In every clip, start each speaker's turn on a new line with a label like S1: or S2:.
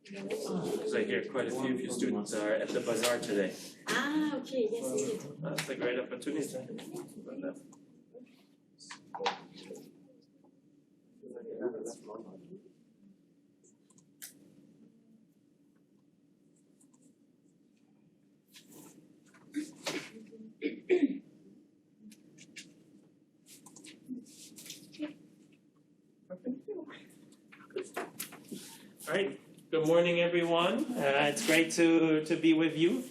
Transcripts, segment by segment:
S1: Because I hear quite a few of you students are at the bazaar today.
S2: Ah, okay, yes, indeed.
S1: That's a great opportunity. All right. Good morning, everyone. It's great to be with you.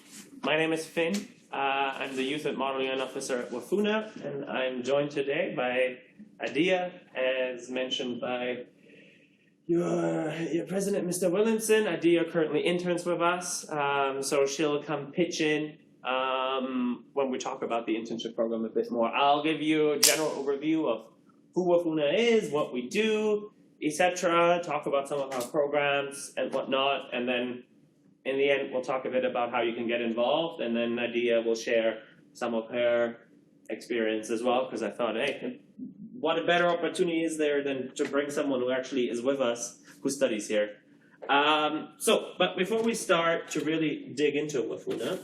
S1: My name is Finn. I'm the Youth and Modeling Officer at WFUNA, and I'm joined today by Adia, as mentioned by your president, Mr. Williamson. Adia currently interns with us, so she'll come pitch in when we talk about the internship program a bit more. I'll give you a general overview of who WFUNA is, what we do, etc., talk about some of our programs and whatnot, and then in the end we'll talk a bit about how you can get involved, and then Nadia will share some of her experience as well, because I thought, hey, what a better opportunity is there than to bring someone who actually is with us, who studies here. But before we start to really dig into WFUNA,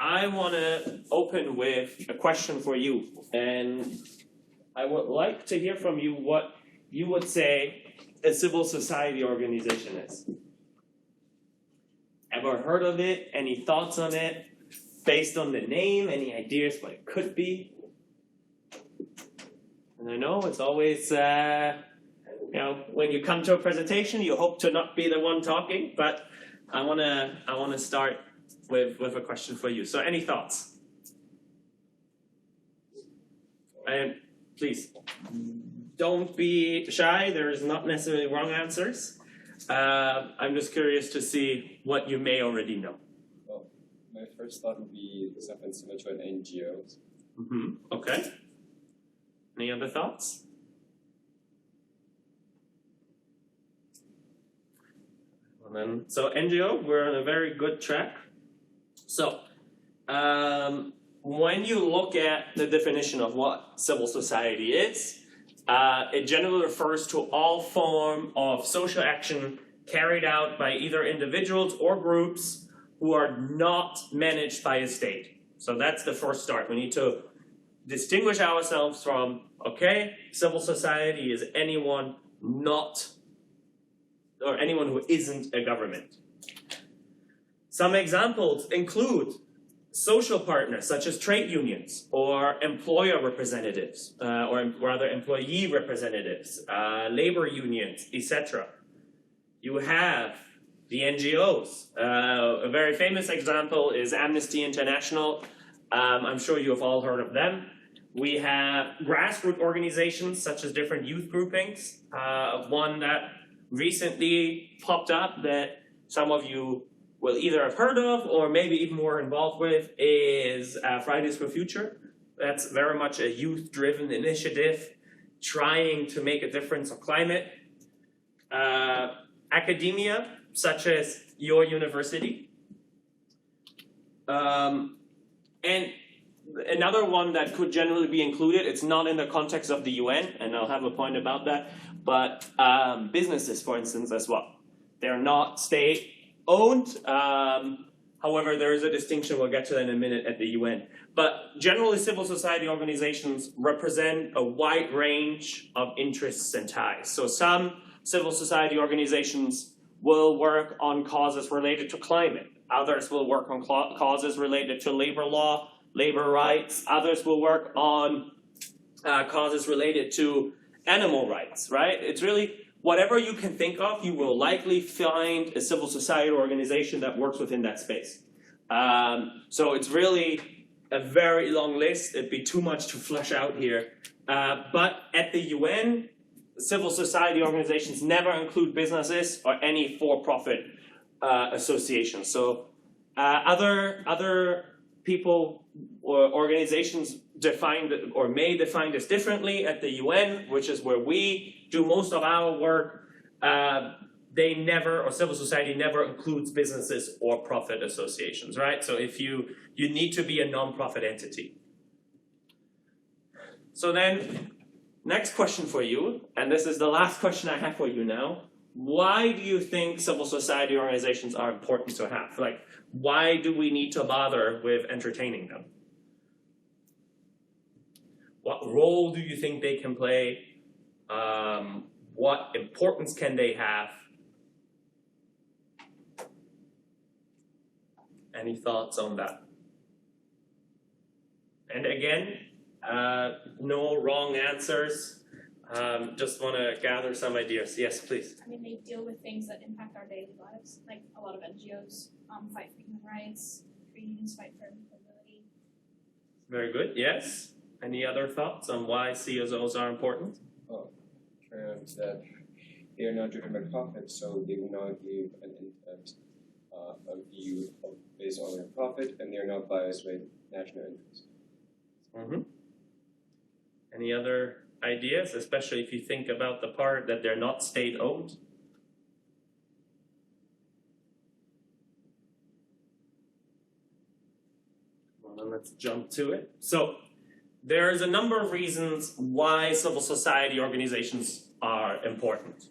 S1: I want to open with a question for you, and I would like to hear from you what you would say a civil society organization is. Ever heard of it? Any thoughts on it? Based on the name, any ideas what it could be? And I know it's always, when you come to a presentation, you hope to not be the one talking, but I wanna start with a question for you. So any thoughts? And please, don't be shy. There is not necessarily wrong answers. I'm just curious to see what you may already know.
S3: Well, my first thought would be something similar to an NGO.
S1: Okay. Any other thoughts? So NGO, we're on a very good track. So, when you look at the definition of what civil society is, it generally refers to all form of social action carried out by either individuals or groups who are not managed by a state. So that's the first start. We need to distinguish ourselves from, okay, civil society is anyone who isn't a government. Some examples include social partners such as trade unions or employer representatives, or rather employee representatives, labor unions, etc. You have the NGOs. A very famous example is Amnesty International. I'm sure you have all heard of them. We have grassroots organizations such as different youth groupings. One that recently popped up that some of you will either have heard of or maybe even more involved with is Fridays for Future. That's very much a youth-driven initiative trying to make a difference on climate. Academia, such as your university. And another one that could generally be included, it's not in the context of the UN, and I'll have a point about that, but businesses, for instance, as well. They're not state-owned. However, there is a distinction, we'll get to that in a minute, at the UN. But generally, civil society organizations represent a wide range of interests and ties. So some civil society organizations will work on causes related to climate. Others will work on causes related to labor law, labor rights. Others will work on causes related to animal rights, right? It's really whatever you can think of, you will likely find a civil society organization that works within that space. So it's really a very long list. It'd be too much to flesh out here. But at the UN, civil society organizations never include businesses or any for-profit associations. So other people or organizations defined or may define this differently at the UN, which is where we do most of our work. They never, or civil society never includes businesses or profit associations, right? So if you need to be a non-profit entity. So then Next question for you, and this is the last question I have for you now. Why do you think civil society organizations are important to have? Like, why do we need to bother with entertaining them? What role do you think they can play? What importance can they have? Any thoughts on that? And again, no wrong answers. Just want to gather some ideas. Yes, please.
S4: I mean, they deal with things that impact our daily lives. Like a lot of NGOs fight for human rights, trade unions fight for employability.
S1: Very good. Yes. Any other thoughts on why CSOs are important?
S3: Terms that they are not driven by profit, so they will not give an intent, a view based on their profit, and they are not biased with national interest.
S1: Any other ideas, especially if you think about the part that they're not state-owned? Well, then let's jump to it. So, there's a number of reasons why civil society organizations are important.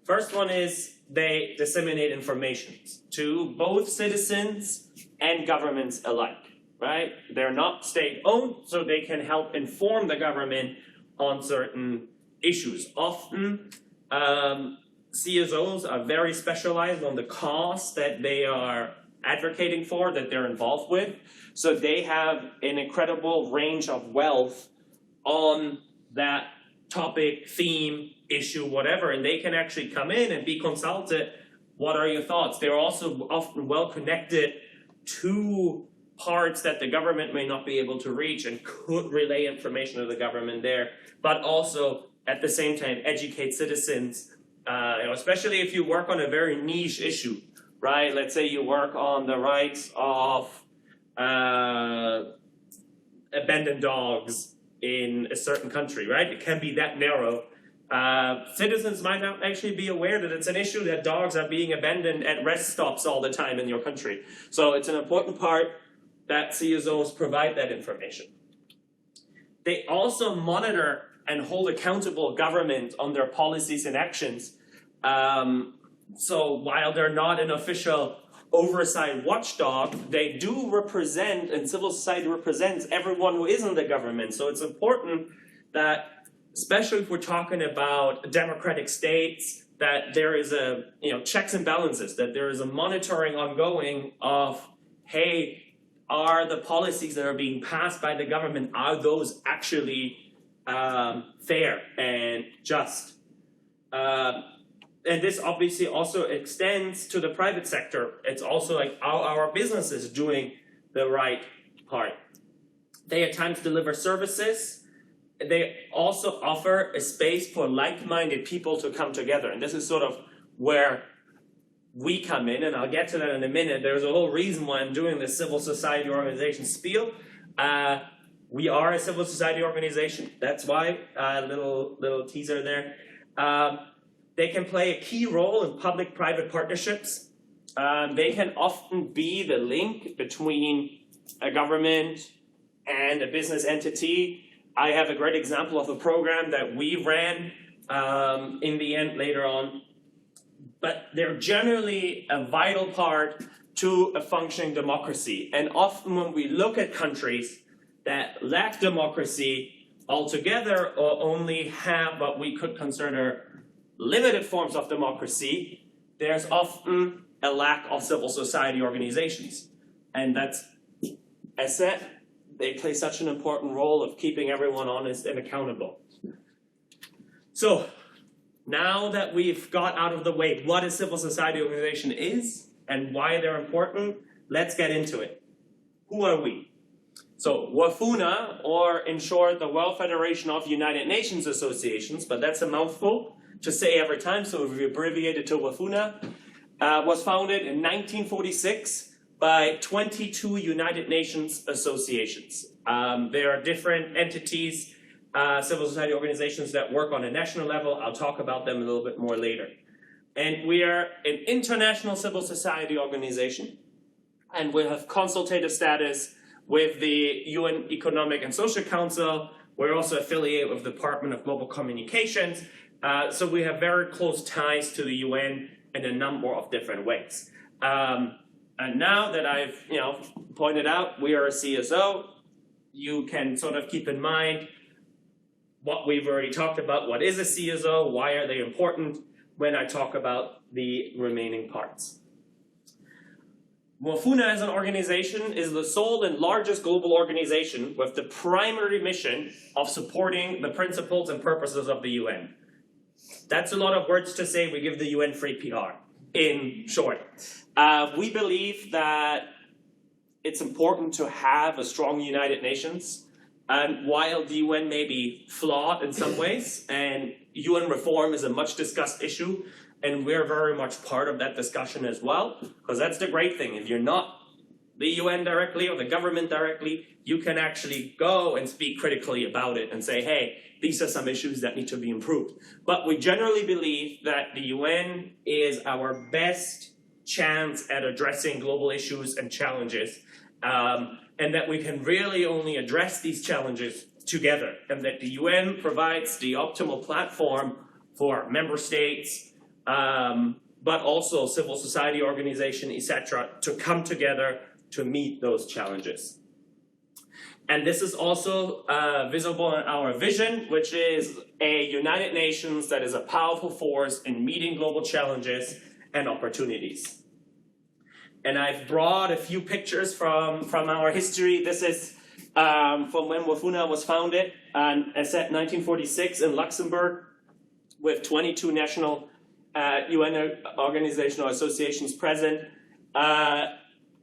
S1: First one is they disseminate information to both citizens and governments alike, right? They're not state-owned, so they can help inform the government on certain issues. Often, CSOs are very specialized on the cause that they are advocating for, that they're involved with. So they have an incredible range of wealth on that topic, theme, issue, whatever, and they can actually come in and be consulted. What are your thoughts? They're also often well connected to parts that the government may not be able to reach and could relay information to the government there, but also at the same time educate citizens, especially if you work on a very niche issue, right? Let's say you work on the rights of abandoned dogs in a certain country, right? It can be that narrow. Citizens might not actually be aware that it's an issue that dogs are being abandoned at rest stops all the time in your country. So it's an important part that CSOs provide that information. They also monitor and hold accountable government on their policies and actions. So while they're not an official oversight watchdog, they do represent, and civil society represents everyone who is in the government. So it's important that, especially if we're talking about democratic states, that there is a checks and balances, that there is a monitoring ongoing of, hey, are the policies that are being passed by the government, are those actually fair and just? And this obviously also extends to the private sector. It's also like, are our businesses doing the right part? They at times deliver services. They also offer a space for like-minded people to come together. And this is sort of where we come in, and I'll get to that in a minute. There's a whole reason why I'm doing this civil society organization spiel. We are a civil society organization. That's why, little teaser there. They can play a key role in public-private partnerships. They can often be the link between a government and a business entity. I have a great example of a program that we ran in the end later on. But they're generally a vital part to a functioning democracy. And often when we look at countries that lack democracy altogether or only have what we could consider limited forms of democracy, there's often a lack of civil society organizations. And that's, as said, they play such an important role of keeping everyone honest and accountable. So, now that we've got out of the way what a civil society organization is and why they're important, let's get into it. Who are we? So WFUNA, or in short, the World Federation of United Nations Associations, but that's a mouthful to say every time, so we abbreviated to WFUNA, was founded in 1946 by 22 United Nations associations. There are different entities, civil society organizations that work on a national level. I'll talk about them a little bit more later. And we are an international civil society organization, and we have consultative status with the UN Economic and Social Council, We're also affiliated with the Department of Global Communications. So we have very close ties to the UN in a number of different ways. And now that I've pointed out we are a CSO, you can sort of keep in mind what we've already talked about. What is a CSO? Why are they important? When I talk about the remaining parts. WFUNA as an organization is the sole and largest global organization with the primary mission of supporting the principles and purposes of the UN. That's a lot of words to say. We give the UN free PR, in short. We believe that it's important to have a strong United Nations. And while the UN may be flawed in some ways, and UN reform is a much discussed issue, and we're very much part of that discussion as well, because that's the great thing. If you're not the UN directly or the government directly, you can actually go and speak critically about it and say, hey, these are some issues that need to be improved. But we generally believe that the UN is our best chance at addressing global issues and challenges, and that we can really only address these challenges together, and that the UN provides the optimal platform for member states, but also civil society organizations, etc., to come together to meet those challenges. And this is also visible in our vision, which is a United Nations that is a powerful force in meeting global challenges and opportunities. And I've brought a few pictures from our history. This is from when WFUNA was founded, and I said 1946 in Luxembourg, with 22 national UN organizational associations present.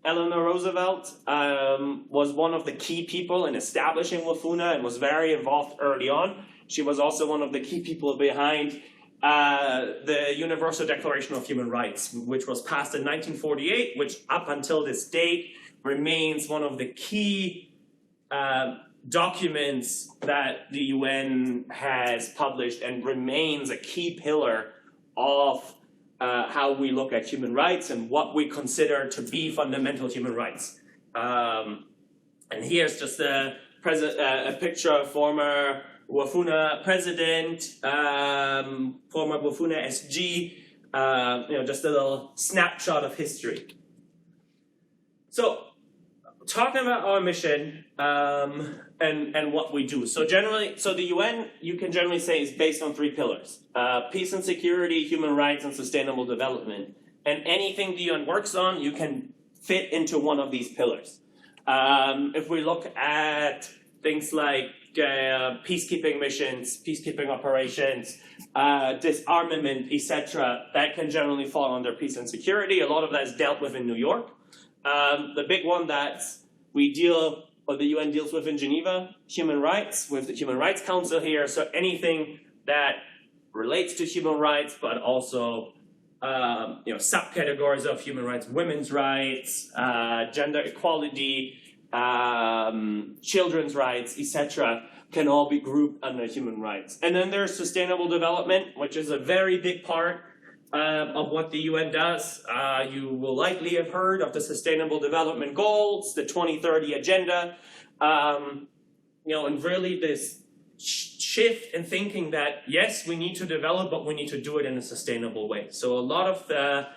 S1: Eleanor Roosevelt was one of the key people in establishing WFUNA and was very involved early on. She was also one of the key people behind the Universal Declaration of Human Rights, which was passed in 1948, which up until this date remains one of the key documents that the UN has published and remains a key pillar of how we look at human rights and what we consider to be fundamental human rights. And here's just a picture of former WFUNA president, former WFUNA SG, just a little snapshot of history. So, talking about our mission and what we do. So the UN, you can generally say, is based on three pillars: peace and security, human rights, and sustainable development. And anything the UN works on, you can fit into one of these pillars. If we look at things like peacekeeping missions, peacekeeping operations, disarmament, etc., that can generally fall under peace and security. A lot of that is dealt with in New York. The big one that the UN deals with in Geneva, human rights, with the Human Rights Council here. So anything that relates to human rights, but also subcategories of human rights, women's rights, gender equality, children's rights, etc., can all be grouped under human rights. And then there's sustainable development, which is a very big part of what the UN does. You will likely have heard of the Sustainable Development Goals, the 2030 Agenda, and really this shift in thinking that, yes, we need to develop, but we need to do it in a sustainable way. So a lot of the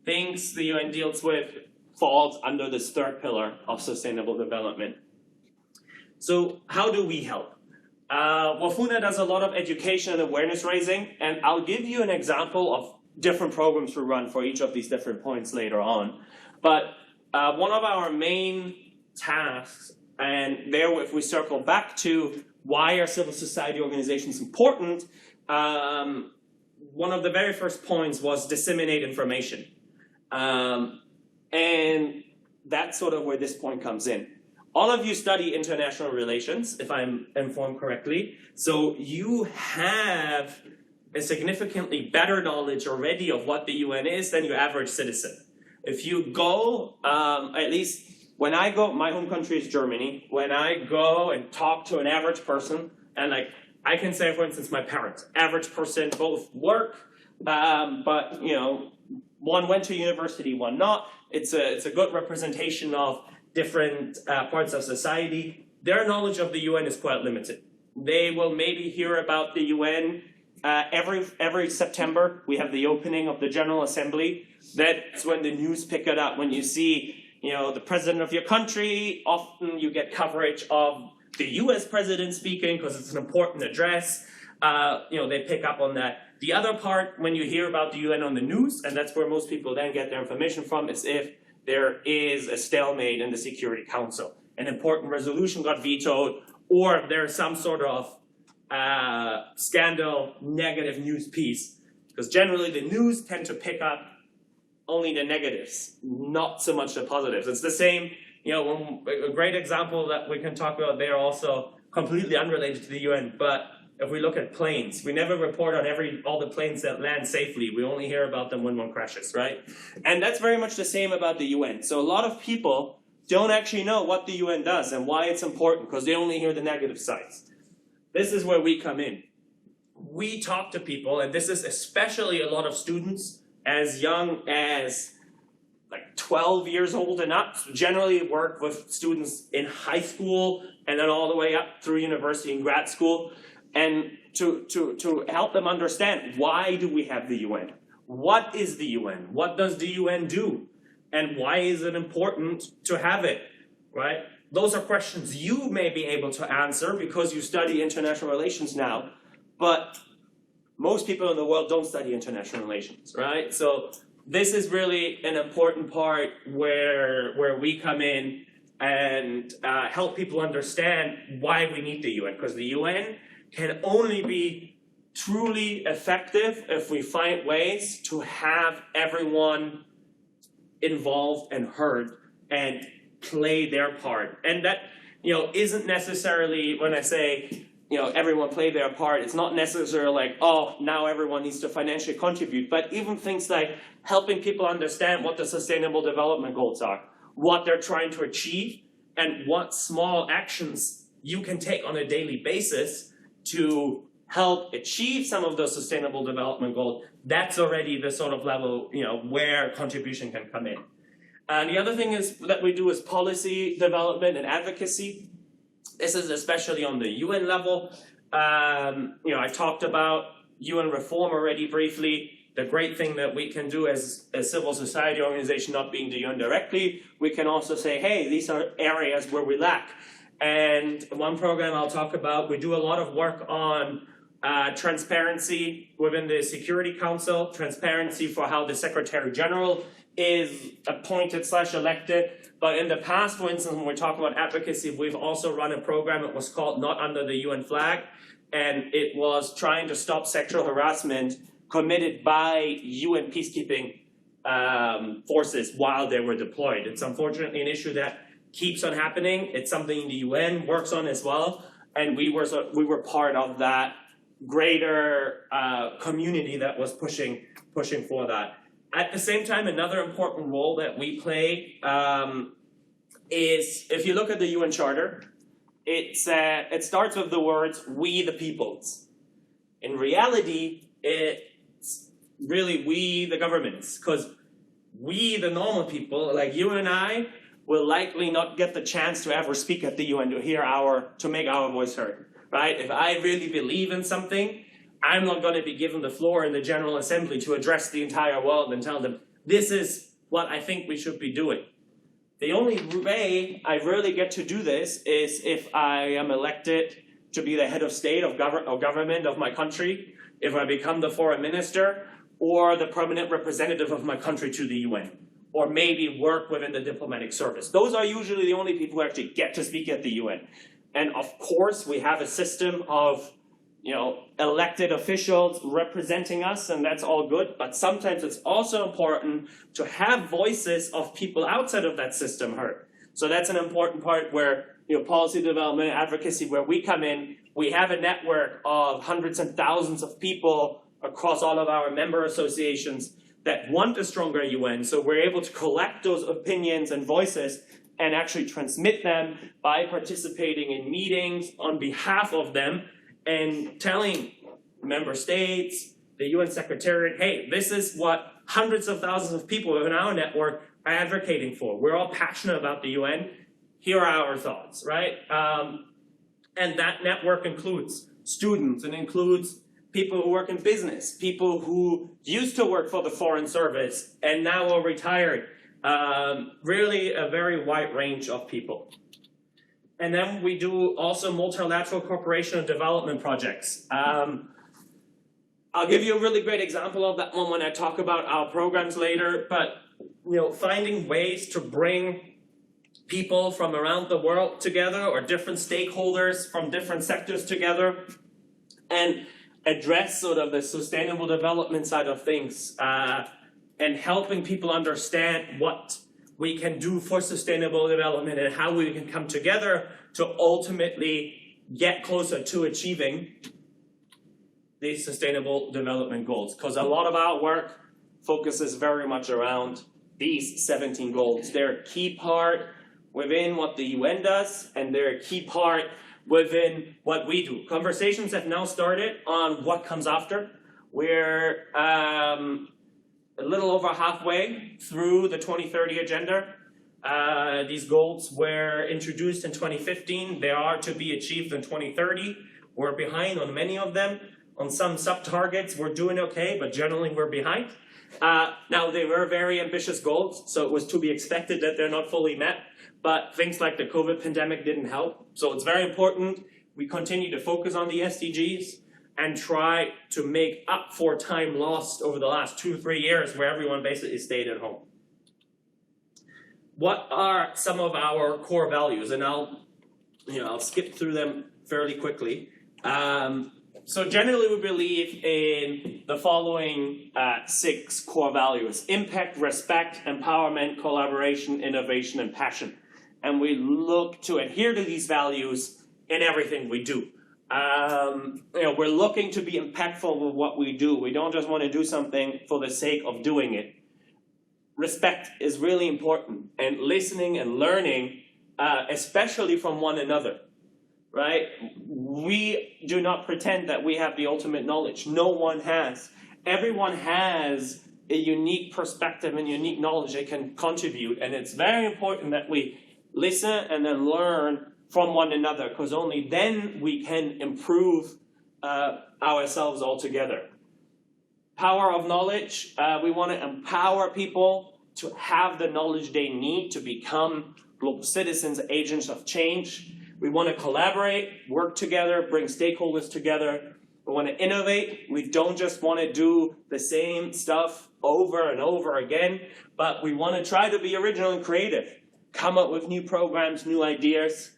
S1: things the UN deals with falls under this third pillar of sustainable development. So how do we help? WFUNA does a lot of education and awareness raising, and I'll give you an example of different programs we run for each of these different points later on. But one of our main tasks, and there if we circle back to why are civil society organizations important, one of the very first points was disseminate information. And that's sort of where this point comes in. All of you study international relations, if I'm informed correctly, so you have a significantly better knowledge already of what the UN is than your average citizen. If you go, at least when I go, my home country is Germany, when I go and talk to an average person, and I can say, for instance, my parents, average person, both work, but one went to university, one not. It's a good representation of different parts of society. Their knowledge of the UN is quite limited. They will maybe hear about the UN every September. We have the opening of the General Assembly. That's when the news pick it up. When you see, the president of your country, often you get coverage of the US president speaking because it's an important address. They pick up on that. The other part, when you hear about the UN on the news, and that's where most people then get their information from, is if there is a stalemate in the Security Council. An important resolution got vetoed, or there's some sort of scandal, negative news piece. Because generally the news tend to pick up only the negatives, not so much the positives. It's the same, a great example that we can talk about there, also completely unrelated to the UN, but if we look at planes, we never report on all the planes that land safely. We only hear about them when one crashes, right? And that's very much the same about the UN. So a lot of people don't actually know what the UN does and why it's important, because they only hear the negative sides. This is where we come in. We talk to people, and this is especially a lot of students as young as like 12 years old and up. So generally work with students in high school and then all the way up through university and grad school. And to help them understand, why do we have the UN? What is the UN? What does the UN do? And why is it important to have it, right? Those are questions you may be able to answer because you study international relations now, but most people in the world don't study international relations, right? So this is really an important part where we come in and help people understand why we need the UN, because the UN can only be truly effective if we find ways to have everyone involved and heard and play their part. And that, isn't necessarily, when I say, everyone play their part, it's not necessarily like, oh, now everyone needs to financially contribute, but even things like helping people understand what the Sustainable Development Goals are, what they're trying to achieve, and what small actions you can take on a daily basis to help achieve some of those Sustainable Development Goals. That's already the sort of level, where contribution can come in. And the other thing is that we do is policy development and advocacy. This is especially on the UN level. I talked about UN reform already briefly. The great thing that we can do as a civil society organization, not being the UN directly, we can also say, hey, these are areas where we lack. And one program I'll talk about, we do a lot of work on transparency within the Security Council, transparency for how the Secretary General is appointed/elected. But in the past, for instance, when we're talking about advocacy, we've also run a program. It was called Not Under the UN Flag, and it was trying to stop sexual harassment committed by UN peacekeeping forces while they were deployed. It's unfortunately an issue that keeps on happening. It's something the UN works on as well, and we were part of that greater community that was pushing for that. At the same time, another important role that we play is, if you look at the UN Charter, it starts with the words, we the peoples. In reality, it's really we the governments, because we the normal people, like you and I, will likely not get the chance to ever speak at the UN to make our voice heard, right? If I really believe in something, I'm not going to be given the floor in the General Assembly to address the entire world and tell them, this is what I think we should be doing. The only way I really get to do this is if I am elected to be the head of state or government of my country, if I become the foreign minister or the permanent representative of my country to the UN, or maybe work within the diplomatic service. Those are usually the only people who actually get to speak at the UN. And of course, we have a system of elected officials representing us, and that's all good. But sometimes it's also important to have voices of people outside of that system heard. So that's an important part where policy development, advocacy, where we come in. We have a network of hundreds and thousands of people across all of our member associations that want a stronger UN. So we're able to collect those opinions and voices and actually transmit them by participating in meetings on behalf of them and telling member states, the UN Secretariat, hey, this is what hundreds of thousands of people in our network are advocating for. We're all passionate about the UN. Here are our thoughts, right? And that network includes students, and includes people who work in business, people who used to work for the Foreign Service and now are retired. Really a very wide range of people. And then we do also multilateral cooperation and development projects. I'll give you a really great example of that one when I talk about our programs later, but finding ways to bring people from around the world together, or different stakeholders from different sectors together, and address sort of the sustainable development side of things, and helping people understand what we can do for sustainable development and how we can come together to ultimately get closer to achieving these sustainable development goals. Because a lot of our work focuses very much around these 17 goals. They're a key part within what the UN does, and they're a key part within what we do. Conversations have now started on what comes after. We're a little over halfway through the 2030 agenda. These goals were introduced in 2015. They are to be achieved in 2030. We're behind on many of them. On some sub-targets, we're doing okay, but generally we're behind. Now, they were very ambitious goals, so it was to be expected that they're not fully met. But things like the COVID pandemic didn't help. So it's very important we continue to focus on the SDGs and try to make up for time lost over the last 2-3 years where everyone basically stayed at home. What are some of our core values? And I'll skip through them fairly quickly. So generally we believe in the following 6 core values: impact, respect, empowerment, collaboration, innovation, and passion. And we look to adhere to these values in everything we do. We're looking to be impactful with what we do. We don't just want to do something for the sake of doing it. Respect is really important, and listening and learning, especially from one another, right? We do not pretend that we have the ultimate knowledge. No one has. Everyone has a unique perspective and unique knowledge they can contribute, and it's very important that we listen and then learn from one another, because only then we can improve ourselves altogether. Power of knowledge. We want to empower people to have the knowledge they need to become global citizens, agents of change. We want to collaborate, work together, bring stakeholders together. We want to innovate. We don't just want to do the same stuff over and over again, but we want to try to be original and creative, come up with new programs, new ideas,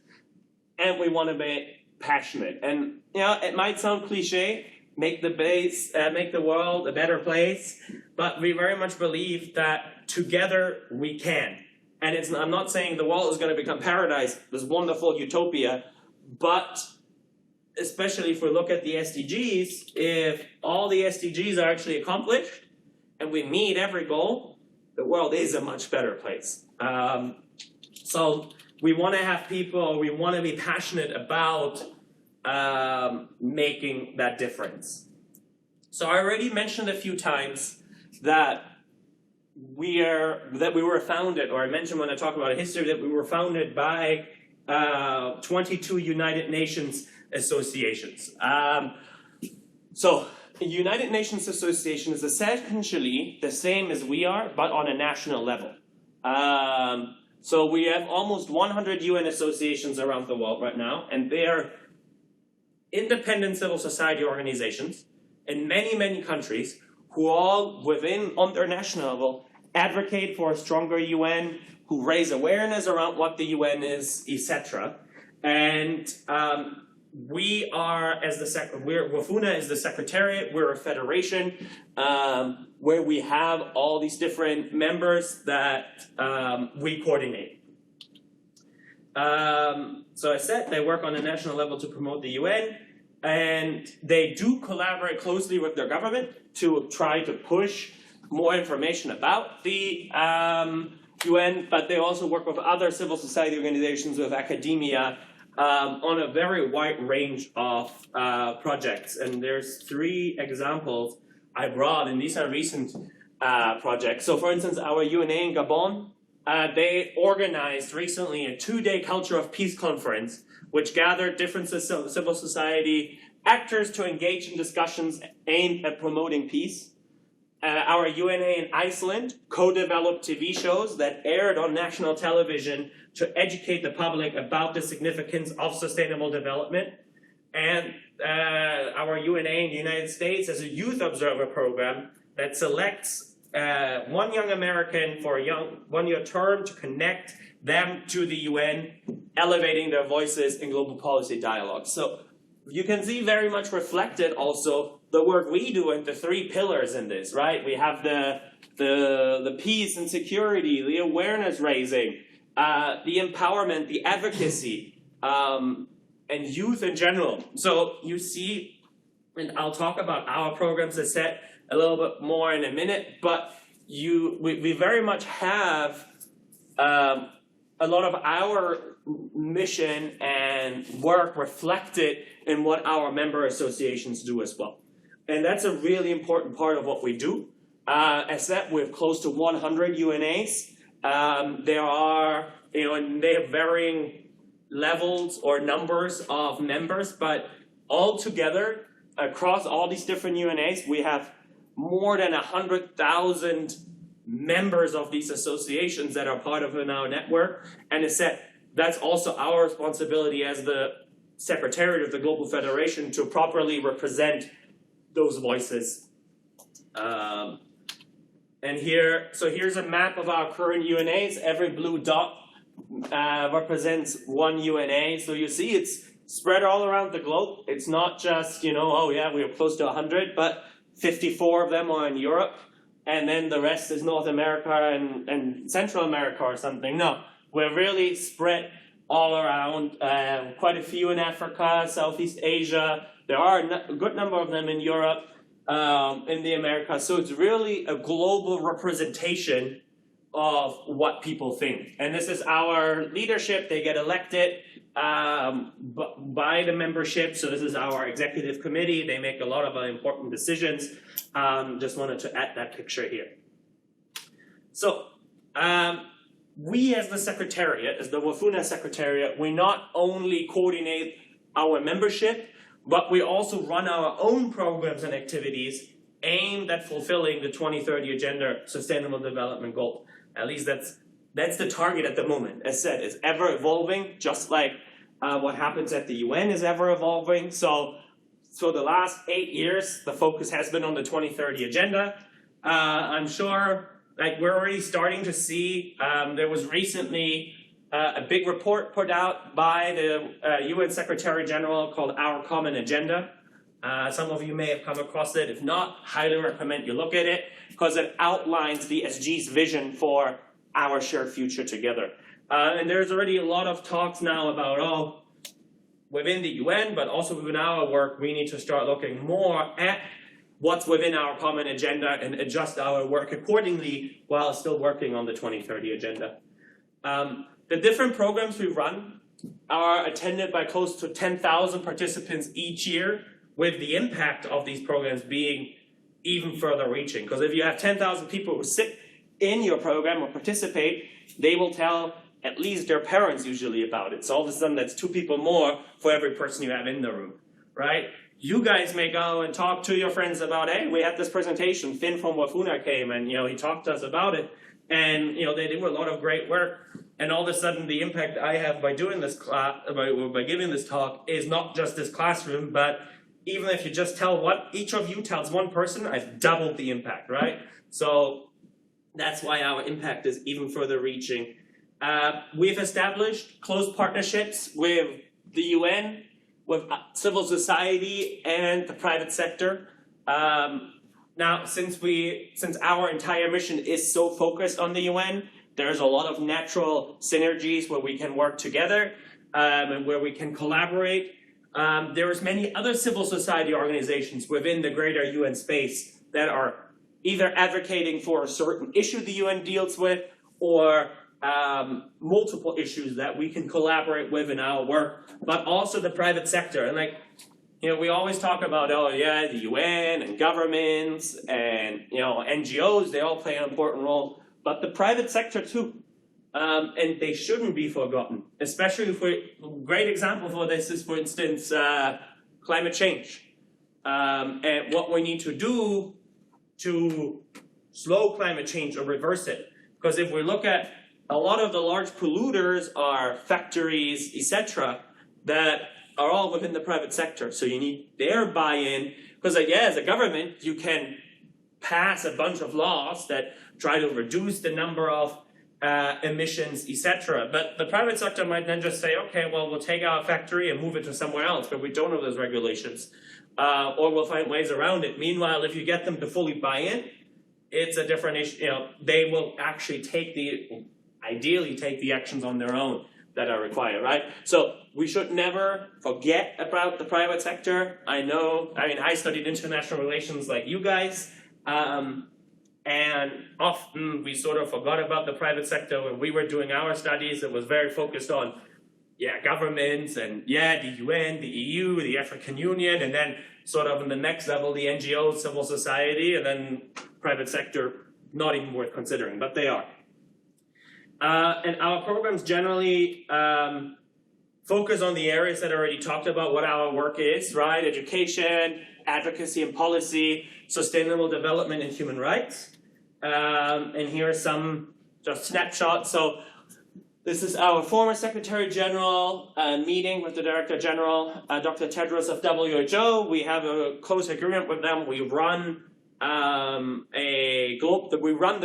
S1: and we want to be passionate. And it might sound cliche, make the world a better place, but we very much believe that together we can. And I'm not saying the world is going to become paradise, this wonderful utopia, but especially if we look at the SDGs, if all the SDGs are actually accomplished and we meet every goal, the world is a much better place. So we want to have people, we want to be passionate about making that difference. So I already mentioned a few times that we were founded, or I mentioned when I talk about history, that we were founded by 22 United Nations associations. So the United Nations Association is essentially the same as we are, but on a national level. So we have almost 100 UN associations around the world right now, and they're independent civil society organizations in many, many countries who all on their national level advocate for a stronger UN, who raise awareness around what the UN is, etc. And we are, WFUNA is the secretariat, we're a federation where we have all these different members that we coordinate. So I said they work on a national level to promote the UN, and they do collaborate closely with their government to try to push more information about the UN, but they also work with other civil society organizations, with academia, on a very wide range of projects. And there's 3 examples I brought, and these are recent projects. So for instance, our UNA in Gabon, they organized recently a 2-day Culture of Peace conference, which gathered different civil society actors to engage in discussions aimed at promoting peace. Our UNA in Iceland co-developed TV shows that aired on national television to educate the public about the significance of sustainable development. And our UNA in the United States has a youth observer program that selects one young American for a 1-year term to connect them to the UN, elevating their voices in global policy dialogue. So you can see very much reflected also the work we do and the 3 pillars in this, right? We have the peace and security, the awareness raising, the empowerment, the advocacy, and youth in general. So you see, and I'll talk about our programs as said a little bit more in a minute, but we very much have a lot of our mission and work reflected in what our member associations do as well. And that's a really important part of what we do. As said, we have close to 100 UNAs. There are, and they have varying levels or numbers of members, but all together, across all these different UNAs, we have more than 100,000 members of these associations that are part of our network. And as said, that's also our responsibility as the Secretariat of the Global Federation to properly represent those voices. And here's a map of our current UNAs. Every blue dot represents one UNA. So you see it's spread all around the globe. It's not just, oh yeah, we are close to 100, but 54 of them are in Europe. And then the rest is North America and Central America or something. No, we're really spread all around, quite a few in Africa, Southeast Asia. There are a good number of them in Europe, in the Americas. So it's really a global representation of what people think. And this is our leadership. They get elected by the membership. So this is our executive committee. They make a lot of important decisions. Just wanted to add that picture here. So we as the Secretariat, as the WFUNA Secretariat, we not only coordinate our membership, but we also run our own programs and activities aimed at fulfilling the 2030 Agenda Sustainable Development Goal. At least that's the target at the moment. As said, it's ever evolving, just like what happens at the UN is ever evolving. So the last 8 years, the focus has been on the 2030 Agenda. I'm sure we're already starting to see, there was recently a big report put out by the UN Secretary General called Our Common Agenda. Some of you may have come across it. If not, highly recommend you look at it because it outlines the SG's vision for our shared future together. And there's already a lot of talks now about, within the UN, but also within our work, we need to start looking more at what's within our common agenda and adjust our work accordingly while still working on the 2030 Agenda. The different programs we run are attended by close to 10,000 participants each year, with the impact of these programs being even further reaching. Because if you have 10,000 people who sit in your program or participate, they will tell at least their parents usually about it. So all of a sudden that's 2 people more for every person you have in the room, right? You guys may go and talk to your friends about, hey, we had this presentation, Finn from WFUNA came and he talked to us about it. And they do a lot of great work. And all of a sudden the impact I have by doing this class, by giving this talk is not just this classroom, but even if you just tell each of you tells one person, I've doubled the impact, right? So that's why our impact is even further reaching. We've established close partnerships with the UN, with civil society and the private sector. Now, since our entire mission is so focused on the UN, there's a lot of natural synergies where we can work together and where we can collaborate. There's many other civil society organizations within the greater UN space that are either advocating for a certain issue the UN deals with or multiple issues that we can collaborate with in our work, but also the private sector. And we always talk about, the UN and governments and, NGOs, they all play an important role, but the private sector too. and they shouldn't be forgotten. Especially if a great example for this is, for instance, climate change. And what we need to do to slow climate change or reverse it. Because if we look at a lot of the large polluters are factories, etc., that are all within the private sector. So you need their buy-in. Because as a government, you can pass a bunch of laws that try to reduce the number of emissions, etc. But the private sector might then just say, okay, well, we'll take our factory and move it to somewhere else where we don't have those regulations. Or we'll find ways around it. Meanwhile, if you get them to fully buy in, it's a different issue. They will actually ideally take the actions on their own that are required, right? So we should never forget about the private sector. I studied international relations like you guys, and often we sort of forgot about the private sector when we were doing our studies. It was very focused on governments and the UN, the EU, the African Union, and then sort of in the next level, the NGOs, civil society, and then private sector, not even worth considering, but they are. And our programs generally focus on the areas that I already talked about, what our work is, right? Education, advocacy and policy, sustainable development and human rights. And here are some just snapshots. So this is our former Secretary General meeting with the Director General, Dr. Tedros of WHO. We have a close agreement with them. We run the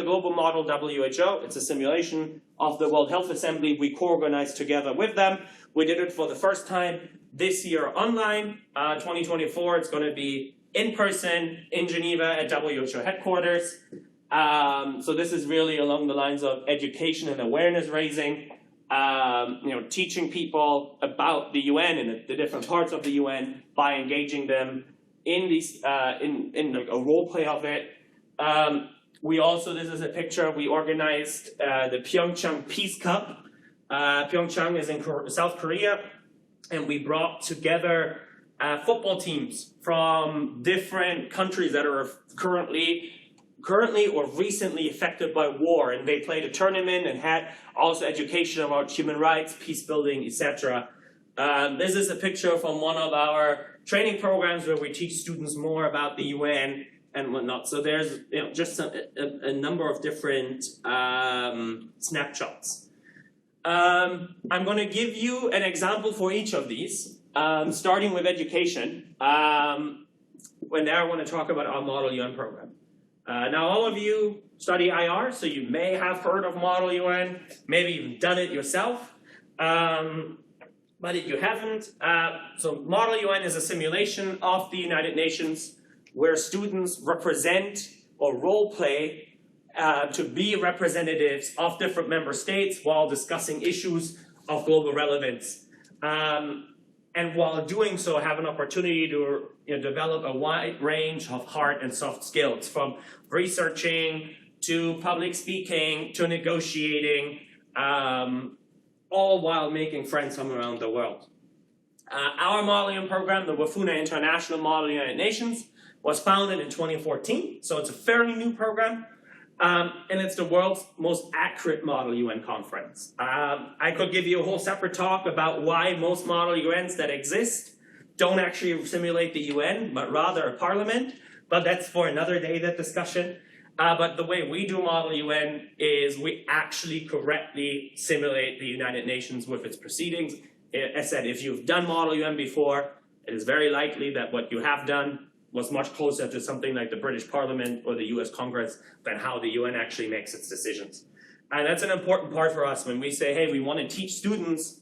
S1: global model WHO. It's a simulation of the World Health Assembly. We co-organized together with them. We did it for the first time this year online. 2024, it's going to be in person in Geneva at WHO headquarters. So this is really along the lines of education and awareness raising, teaching people about the UN and the different parts of the UN by engaging them in these in a role play of it. We also, this is a picture, we organized the Pyeongchang Peace Cup. Pyeongchang is in South Korea, and we brought together football teams from different countries that are currently or recently affected by war, and they played a tournament and had also education about human rights, peace building, etc. This is a picture from one of our training programs where we teach students more about the UN and whatnot. So there's just a number of different snapshots. I'm going to give you an example for each of these, starting with education. When I want to talk about our Model UN program. Now, all of you study IR, so you may have heard of Model UN, maybe you've done it yourself. But if you haven't, so Model UN is a simulation of the United Nations where students represent or role play to be representatives of different member states while discussing issues of global relevance. And while doing so, have an opportunity to develop a wide range of hard and soft skills, from researching to public speaking to negotiating, all while making friends from around the world. Our Model UN program, the WFUNA International Model United Nations, was founded in 2014, so it's a fairly new program. And it's the world's most accurate Model UN conference. I could give you a whole separate talk about why most Model UNs that exist don't actually simulate the UN, but rather a parliament. But that's for another day, that discussion. But the way we do Model UN is we actually correctly simulate the United Nations with its proceedings. As I said, if you've done Model UN before, it is very likely that what you have done was much closer to something like the British Parliament or the US Congress than how the UN actually makes its decisions. And that's an important part for us when we say, hey, we want to teach students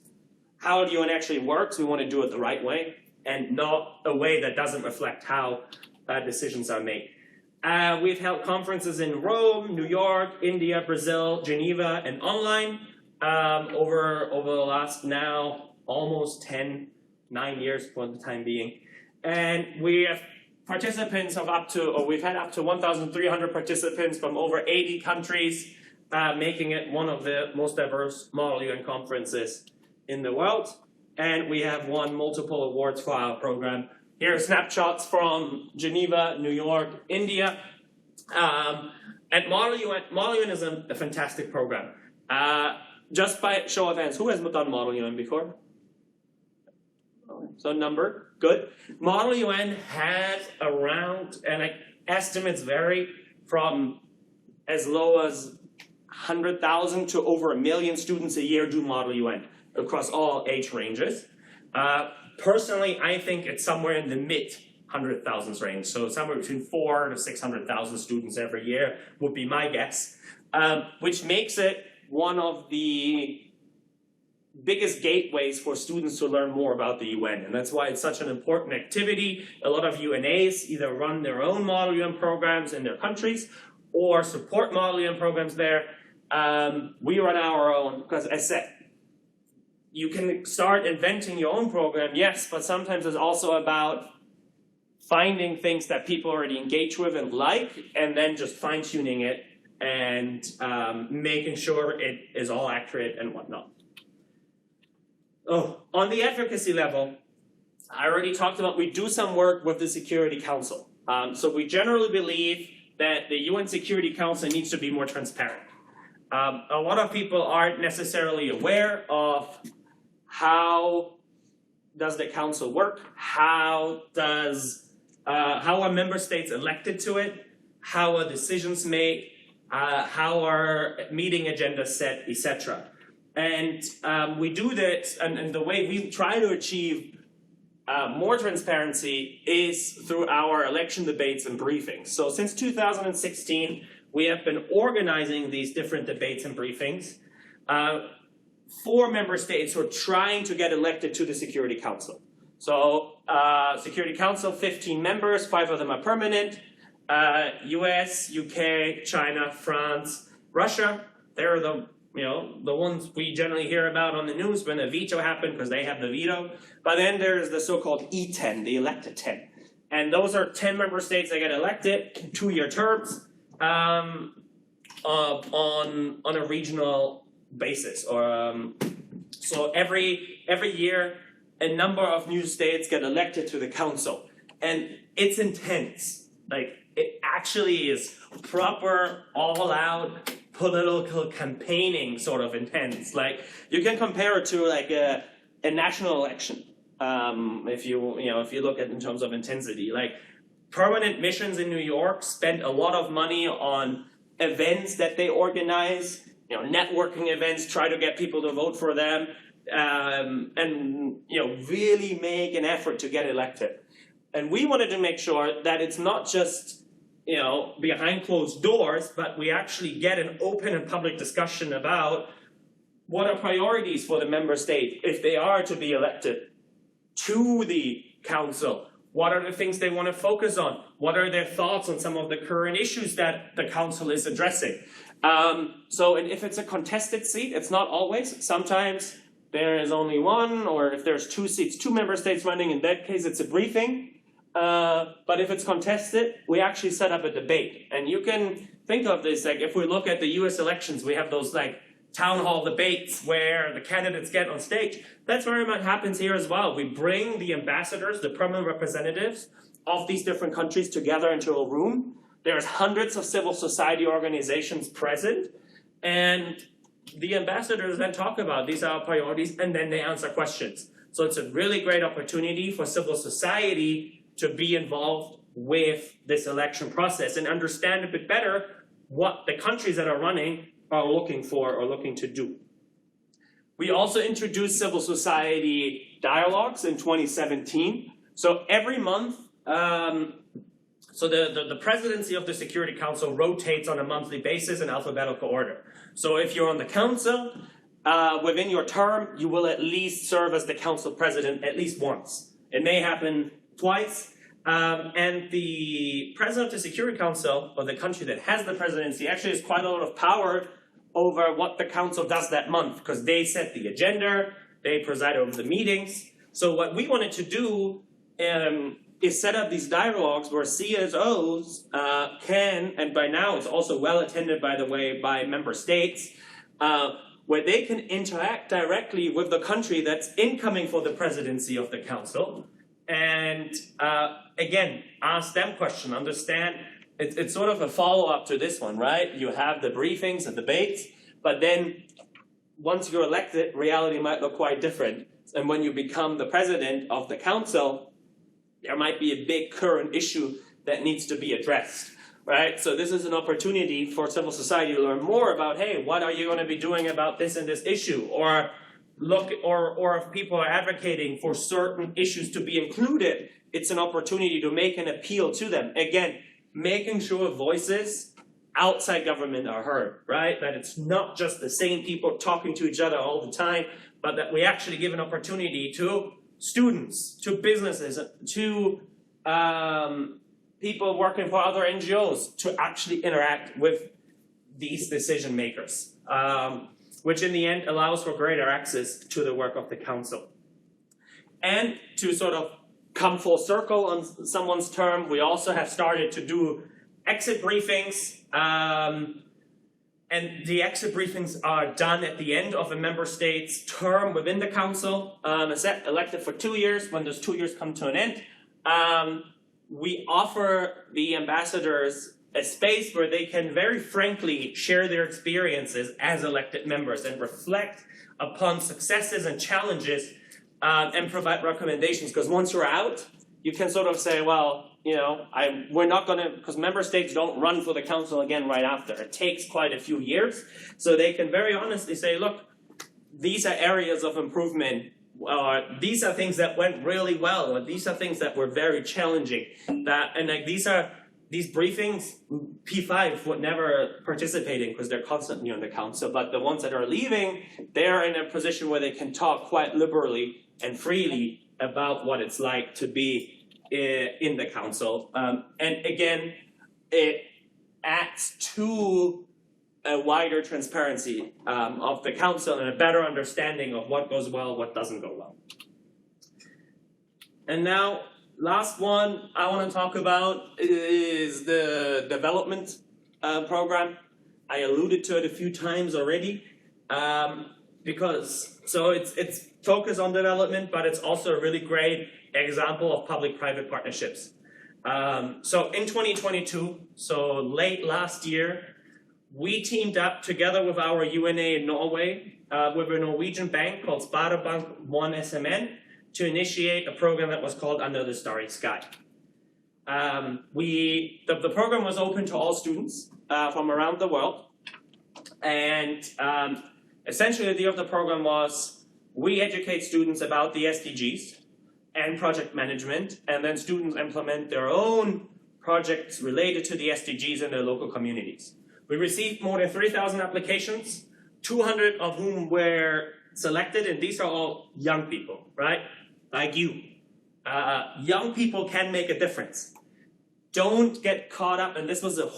S1: how the UN actually works. We want to do it the right way and not a way that doesn't reflect how decisions are made. We've held conferences in Rome, New York, India, Brazil, Geneva, and online over the last now almost 9 years for the time being. And we have participants of we've had up to 1,300 participants from over 80 countries, making it one of the most diverse Model UN conferences in the world. And we have won multiple awards for our program. Here are snapshots from Geneva, New York, India. And Model UN is a fantastic program. just by show of hands, who has done Model UN before? So number, good. Model UN has around, and estimates vary from as low as 100,000 to over 1 million students a year do Model UN across all age ranges. Personally, I think it's somewhere in the mid 100,000s range, so somewhere between 400,000 to 600,000 students every year would be my guess, which makes it one of the biggest gateways for students to learn more about the UN, and that's why it's such an important activity. A lot of UNAs either run their own Model UN programs in their countries or support Model UN programs there. We run our own because, as I said, you can start inventing your own program, yes, but sometimes it's also about finding things that people already engage with and like, and then just fine-tuning it and making sure it is all accurate and whatnot. Oh, on the advocacy level, I already talked about we do some work with the Security Council. So we generally believe that the UN Security Council needs to be more transparent. A lot of people aren't necessarily aware of how does the council work, how are member states elected to it, how are decisions made, how are meeting agendas set, etc. And we do this, and the way we try to achieve more transparency is through our election debates and briefings. So since 2016, we have been organizing these different debates and briefings for member states who are trying to get elected to the Security Council. So Security Council, 15 members, 5 of them are permanent. US, UK, China, France, Russia, they're the ones we generally hear about on the news when a veto happened because they have the veto. But then there's the so-called E10, the elected 10. And those are 10 member states that get elected, 2-year terms, on a regional basis. So every year, a number of new states get elected to the council. And it's intense. Like, it actually is proper, all-out political campaigning sort of intense. Like, you can compare it to like a national election. If you look at it in terms of intensity, like permanent missions in New York spend a lot of money on events that they organize, networking events, try to get people to vote for them, and really make an effort to get elected. And we wanted to make sure that it's not just behind closed doors, but we actually get an open and public discussion about what are priorities for the member state if they are to be elected to the council. What are the things they want to focus on? What are their thoughts on some of the current issues that the council is addressing? And if it's a contested seat, it's not always. Sometimes there is only one, or if there's 2 seats, 2 member states running, in that case it's a briefing. But if it's contested, we actually set up a debate. And you can think of this, like if we look at the US elections, we have those like town hall debates where the candidates get on stage. That's very much happens here as well. We bring the ambassadors, the permanent representatives of these different countries together into a room. There's hundreds of civil society organizations present. And the ambassadors then talk about these are our priorities, and then they answer questions. So it's a really great opportunity for civil society to be involved with this election process and understand a bit better what the countries that are running are looking for or looking to do. We also introduced civil society dialogues in 2017. So every month, so the presidency of the Security Council rotates on a monthly basis in alphabetical order. So if you're on the council, within your term, you will at least serve as the council president at least once. It may happen twice, and the president of the Security Council, or the country that has the presidency, actually has quite a lot of power over what the council does that month, because they set the agenda, they preside over the meetings. So what we wanted to do is set up these dialogues where CSOs can, and by now it's also well attended, by the way, by member states, where they can interact directly with the country that's incoming for the presidency of the council. And again, ask them questions, understand. It's sort of a follow-up to this one, right? You have the briefings and debates, but then once you're elected, reality might look quite different. And when you become the president of the council, there might be a big current issue that needs to be addressed, right? So this is an opportunity for civil society to learn more about, hey, what are you going to be doing about this and this issue? Or if people are advocating for certain issues to be included, it's an opportunity to make an appeal to them. Again, making sure voices outside government are heard, right? That it's not just the same people talking to each other all the time, but that we actually give an opportunity to students, to businesses, to people working for other NGOs to actually interact with these decision makers, which in the end allows for greater access to the work of the council. And to sort of come full circle on someone's term, we also have started to do exit briefings, and the exit briefings are done at the end of a member state's term within the council. It's elected for 2 years. When those 2 years come to an end, we offer the ambassadors a space where they can very frankly share their experiences as elected members and reflect upon successes and challenges, and provide recommendations. Because once you're out, you can sort of say, well, you know, we're not going to, because member states don't run for the council again right after. It takes quite a few years. So they can very honestly say, look, these are areas of improvement. These are things that went really well. Or these are things that were very challenging. These briefings, P5 would never participate in because they're constantly on the council. But the ones that are leaving, they're in a position where they can talk quite liberally and freely about what it's like to be in the council. And again, it adds to a wider transparency of the council and a better understanding of what goes well, what doesn't go well. And now, last one I want to talk about is the development program. I alluded to it a few times already, because it's focused on development, but it's also a really great example of public-private partnerships. So in 2022, so late last year, we teamed up together with our UNA in Norway with a Norwegian bank called Sparebank 1 SMN to initiate a program that was called Under the Starry Sky. The program was open to all students from around the world, and essentially the idea of the program was we educate students about the SDGs and project management, and then students implement their own projects related to the SDGs in their local communities. We received more than 3,000 applications, 200 of whom were selected, and these are all young people, right? Like you. Young people can make a difference. Don't get caught up, and this was a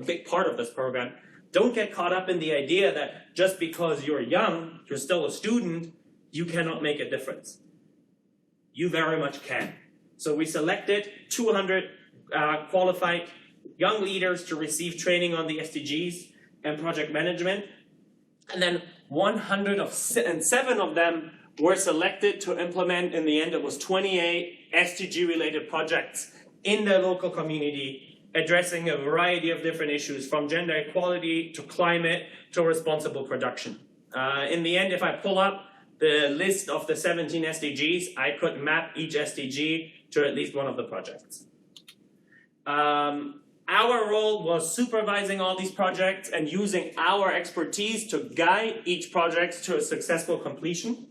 S1: big part of this program, don't get caught up in the idea that just because you're young, you're still a student, you cannot make a difference. You very much can. So we selected 200 qualified young leaders to receive training on the SDGs and project management. And then 107 of them were selected to implement. In the end, it was 28 SDG-related projects in their local community, addressing a variety of different issues, from gender equality to climate to responsible production. In the end, if I pull up the list of the 17 SDGs, I could map each SDG to at least one of the projects. Our role was supervising all these projects and using our expertise to guide each project to a successful completion.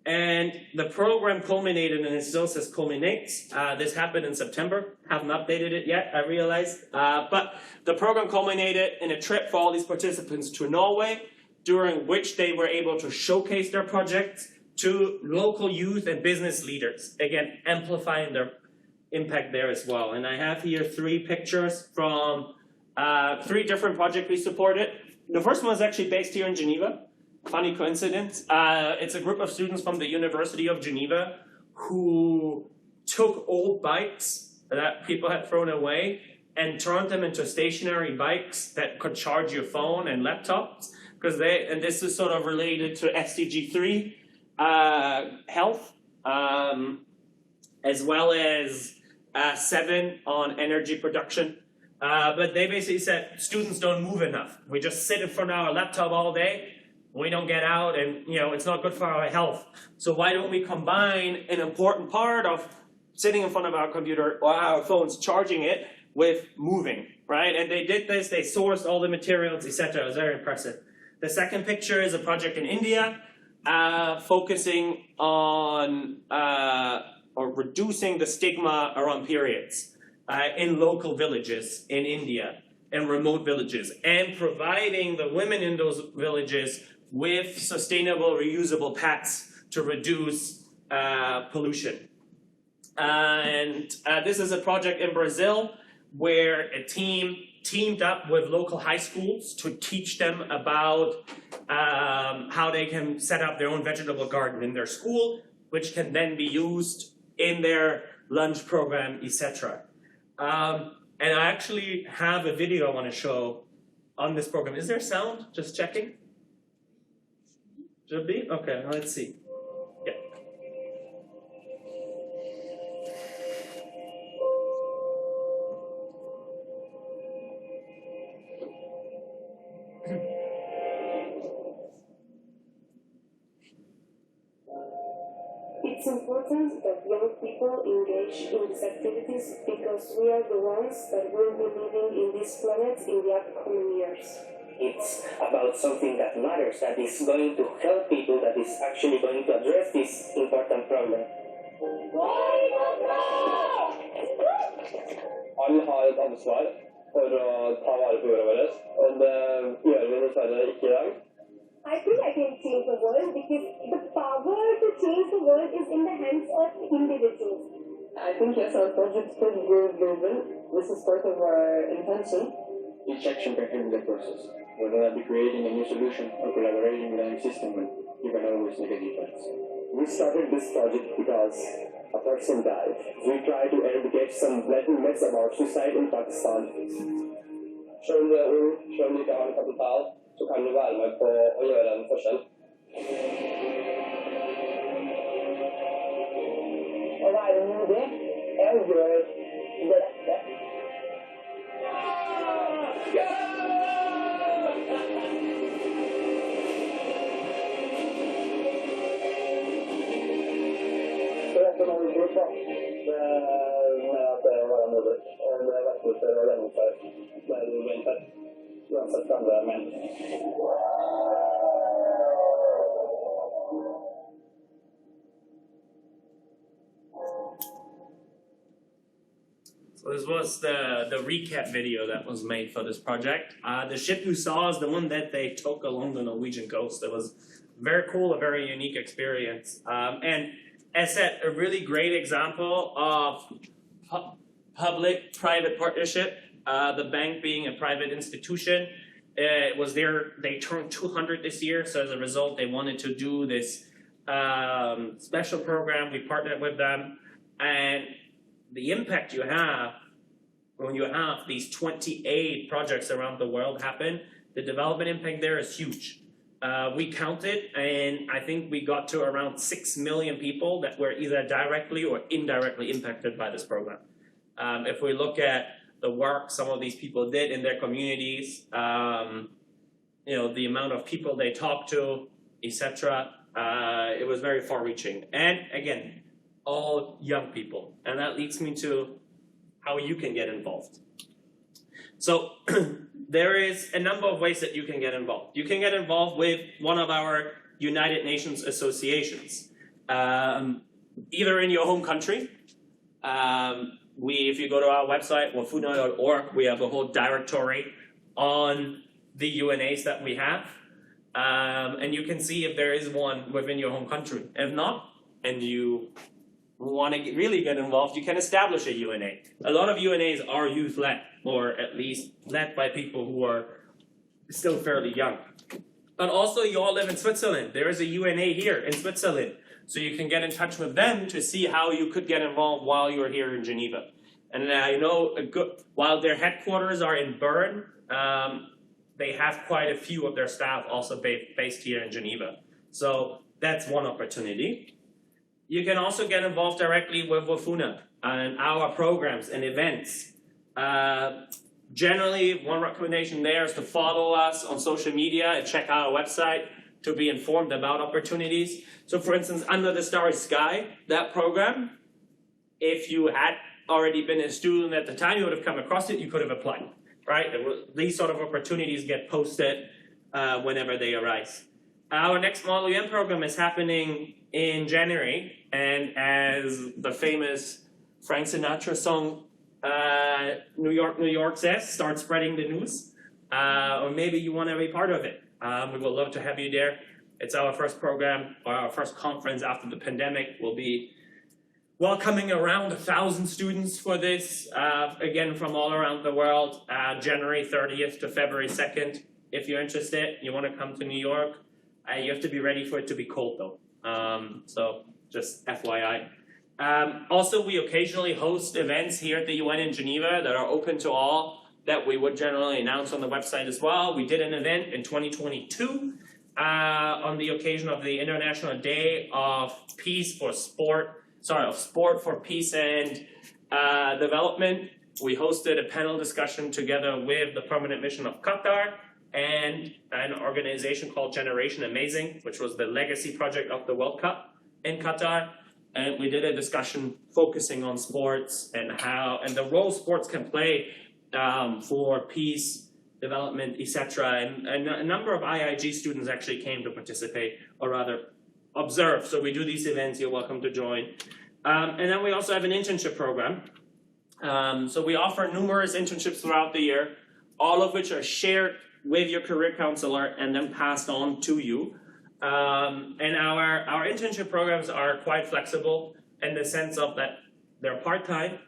S1: And the program culminated, and it still says culminates. This happened in September. Haven't updated it yet, I realized. But the program culminated in a trip for all these participants to Norway, during which they were able to showcase their projects to local youth and business leaders. Again, amplifying their impact there as well. And I have here 3 pictures from 3 different projects we supported. The first one is actually based here in Geneva. Funny coincidence. It's a group of students from the University of Geneva who took old bikes that people had thrown away and turned them into stationary bikes that could charge your phone and laptops. And this is sort of related to SDG 3, health, as well as 7 on energy production. But they basically said students don't move enough. We just sit in front of our laptop all day. we don't get out, and it's not good for our health. So why don't we combine an important part of sitting in front of our computer or our phones, charging it, with moving, right? And they did this, they sourced all the materials, etc. It was very impressive. The second picture is a project in India, focusing on or reducing the stigma around periods in local villages in India, in remote villages, and providing the women in those villages with sustainable, reusable pads to reduce pollution. And this is a project in Brazil where a team teamed up with local high schools to teach them about how they can set up their own vegetable garden in their school, which can then be used in their lunch program, etc. And I actually have a video I want to show on this program. Is there sound? Just checking. Should be? Okay, let's see. Yeah.
S5: It's important that young people engage in these activities because we are the ones that will be living in this planet in the upcoming years.
S6: It's about something that matters, that is going to help people, that is actually going to address this important problem.
S7: Alle har et ansvar for å ta vare på jorda vår, og det gjør vi dessverre ikke i dag.
S5: I think I can change the world because the power to change the world is in the hands of individuals.
S8: I think yes, our project could be driven. This is part of our intention.
S7: Each action can help the process, whether that be creating a new solution or collaborating with an existing one. You can always make a difference.
S6: We started this project because a person died. We tried to educate some little myths about suicide in Pakistan.
S7: Selv om du er ung, selv om du ikke har en kapital, så kan du være med på å gjøre en forskjell.
S8: Å være modig er å gjøre det rette.
S7: Så dette er noe vi bruker på. Det med at det er å være modig, og det er virkelig for å gjennomføre det du vil til, uansett hvem det er med.
S1: So this was the recap video that was made for this project. The ship you saw is the one that they took along the Norwegian coast. It was very cool, a very unique experience. And as said, a really great example of public-private partnership. The bank being a private institution, they turned 200 this year, so as a result they wanted to do this special program. We partnered with them, and the impact you have when you have these 28 projects around the world happen, the development impact there is huge. We counted, and I think we got to around 6 million people that were either directly or indirectly impacted by this program. If we look at the work some of these people did in their communities, the amount of people they talked to, etc., it was very far-reaching. And again, all young people. And that leads me to how you can get involved. So there is a number of ways that you can get involved. You can get involved with one of our United Nations associations, either in your home country. If you go to our website, WFUNA.org, we have a whole directory on the UNAs that we have. And you can see if there is one within your home country. If not, and you want to really get involved, you can establish a UNA. A lot of UNAs are youth-led, or at least led by people who are still fairly young. But also, you all live in Switzerland. There is a UNA here in Switzerland. So you can get in touch with them to see how you could get involved while you're here in Geneva. And I know, while their headquarters are in Bern, they have quite a few of their staff also based here in Geneva. So that's one opportunity. You can also get involved directly with WFUNA and our programs and events. Generally, one recommendation there is to follow us on social media and check out our website. to be informed about opportunities. So for instance, Under the Starry Sky, that program, if you had already been a student at the time, you would have come across it, you could have applied, right? These sort of opportunities get posted whenever they arise. Our next Model UN program is happening in January, and as the famous Frank Sinatra song, New York, New York says, start spreading the news, or maybe you want to be part of it. We would love to have you there. It's our first program, or our first conference after the pandemic. We'll be welcoming around 1,000 students for this, again, from all around the world, January 30th to February 2nd. If you're interested, you want to come to New York, you have to be ready for it to be cold though. So just FYI. Also, we occasionally host events here at the UN in Geneva that are open to all, that we would generally announce on the website as well. We did an event in 2022 on the occasion of the International Day of Sport for Peace and Development. We hosted a panel discussion together with the Permanent Mission of Qatar and an organization called Generation Amazing, which was the legacy project of the World Cup in Qatar. And we did a discussion focusing on sports and the role sports can play for peace, development, etc. And a number of IIG students actually came to participate, or rather observe. So we do these events, you're welcome to join. And then we also have an internship program. So we offer numerous internships throughout the year, all of which are shared with your career counselor and then passed on to you. And our internship programs are quite flexible in the sense of that they're part-time.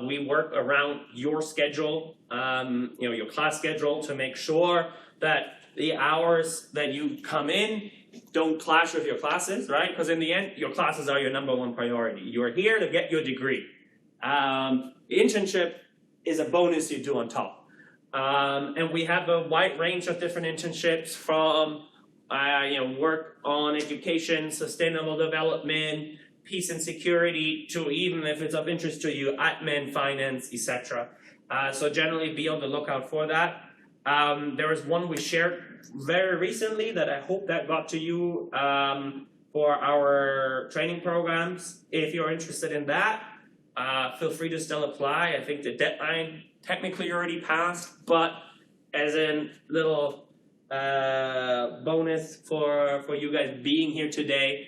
S1: We work around your schedule, your class schedule, to make sure that the hours that you come in don't clash with your classes, right? Because in the end, your classes are your number one priority. You're here to get your degree. The internship is a bonus you do on top. And we have a wide range of different internships from work on education, sustainable development, peace and security, to even if it's of interest to you, admin, finance, etc. So generally be on the lookout for that. There was one we shared very recently that I hope that got to you for our training programs. If you're interested in that, feel free to still apply. I think the deadline technically already passed, but as a little bonus for you guys being here today,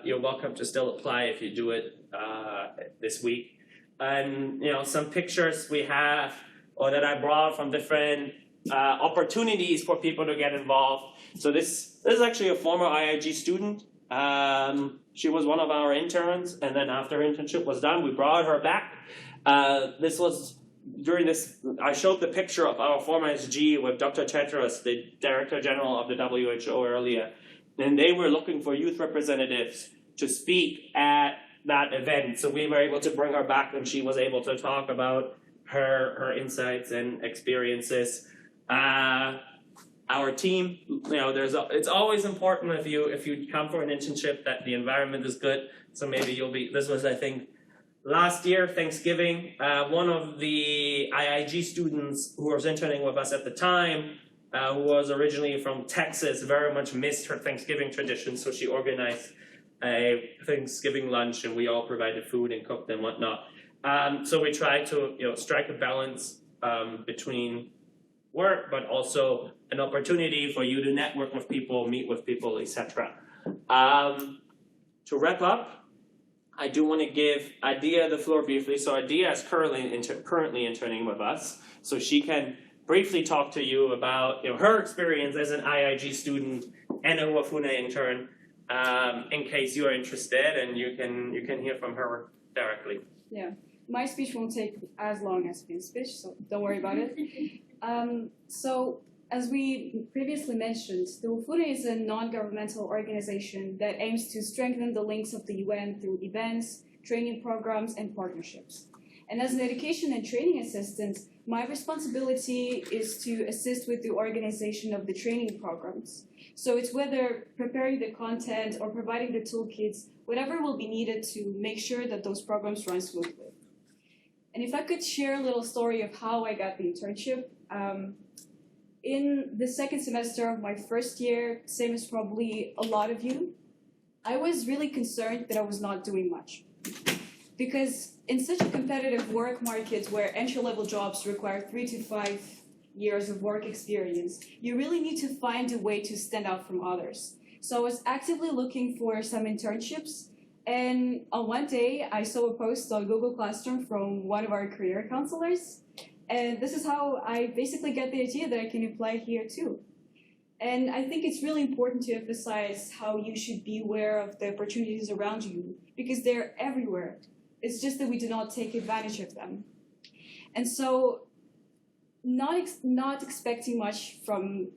S1: you're welcome to still apply if you do it this week. And some pictures we have, or that I brought from different opportunities for people to get involved. So this is actually a former IIG student. She was one of our interns, and then after her internship was done, we brought her back. This was during this, I showed the picture of our former SG with Dr. Tedros, the Director General of the WHO earlier, and they were looking for youth representatives to speak at that event. So we were able to bring her back, and she was able to talk about her insights and experiences. Our team, it's always important if you come for an internship that the environment is good. So maybe this was, I think, last year, Thanksgiving, one of the IIG students who was interning with us at the time, who was originally from Texas, very much missed her Thanksgiving tradition, so she organized a Thanksgiving lunch, and we all provided food and cooked and whatnot. So we tried to strike a balance between work, but also an opportunity for you to network with people, meet with people, etc. To wrap up, I do want to give Adia the floor briefly. So Adia is currently interning with us, so she can briefly talk to you about her experience as an IIG student and a WFUNA intern, in case you are interested, and you can hear from her directly.
S9: Yeah, my speech won't take as long as Finn's speech, so don't worry about it. So, as we previously mentioned, the WFUNA is a non-governmental organization that aims to strengthen the links of the UN through events, training programs, and partnerships. And as an education and training assistant, my responsibility is to assist with the organization of the training programs. So it's whether preparing the content or providing the toolkits, whatever will be needed to make sure that those programs run smoothly. And if I could share a little story of how I got the internship. in the second semester of my first year, same as probably a lot of you, I was really concerned that I was not doing much. Because in such a competitive work market where entry-level jobs require 3 to 5 years of work experience, you really need to find a way to stand out from others. So I was actively looking for some internships, and on one day I saw a post on Google Classroom from one of our career counselors, and this is how I basically got the idea that I can apply here too. And I think it's really important to emphasize how you should be aware of the opportunities around you, because they're everywhere. It's just that we do not take advantage of them. And so, not expecting much from